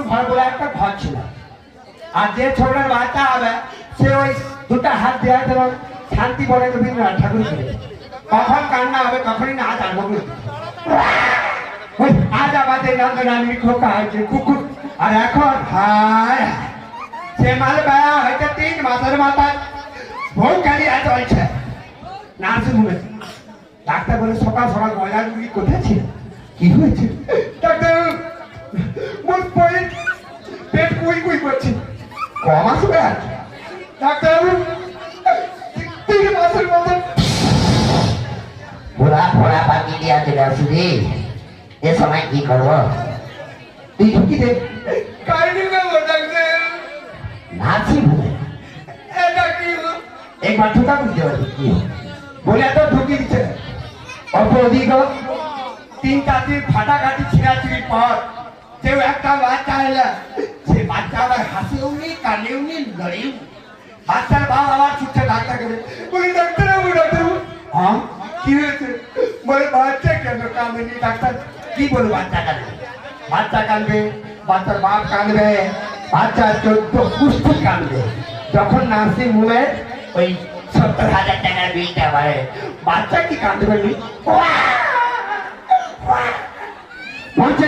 ঘর বলে একটা ঘর ছিল, আর যে ছোটটার বাচ্চা হবে সে ওই দুটা হাত দেওয়া যেমন শান্তি বলে রবীন্দ্রনাথ ঠাকুর করে, কখন কান্না হবে তখনই না আজ আরম্ভ করে ওই আজ আমাদের নন্দনানীর খোকা হয়েছে কুকুর, আর এখন ভাই সে মাল বেড়া হয়েছে 3 মাসের মাথায় বউ কালিয়া চলছে নার্সিং হোমে। ডাক্তার বলে সকাল সকাল ময়লার রুগী কোথায় ছিল, কি হয়েছে? ডাক্তার মোর পেট কুই কুই করছে। কম আসবে আর ডাক্তার 3 মাসের মধ্যে ঘোড়া ঘোড়া পাখি দিয়া চলে শুধু এ সময় কি করবো? তুই ঢুকি দে কাহিনী নেবো ডাক্তার নার্সিং হোমে এটা কি একবার ঢুকা বুঝতে পারছি কি বলে তো ঢুকি দিচ্ছে অপরাধিক 3-4 দিন ফাটাকাটি ছিঁড়াছিড়ির পর কেউ একটা বাচ্চা এলে সে বাচ্চা আবার হাসেও নি কানেও নি লড়েও, বাচ্চার বাবা আবার ছুটছে ডাক্তারকে বলি ডাক্তার বাবু ডাক্তার বাবু। হ্যাঁ কি হয়েছে? বলে বাচ্চা কেন কাঁদেনি? ডাক্তার কি বলবো বাচ্চা কাঁদবে? বাচ্চা কাঁদবে, বাচ্চার বাপ কাঁদবে, বাচ্চা 14 পুষ্টি কাঁদবে। যখন নার্সিং হোমে ওই 70,000 টাকার বিলটা বাড়ে বাচ্চা কি কাঁদবে? বলছে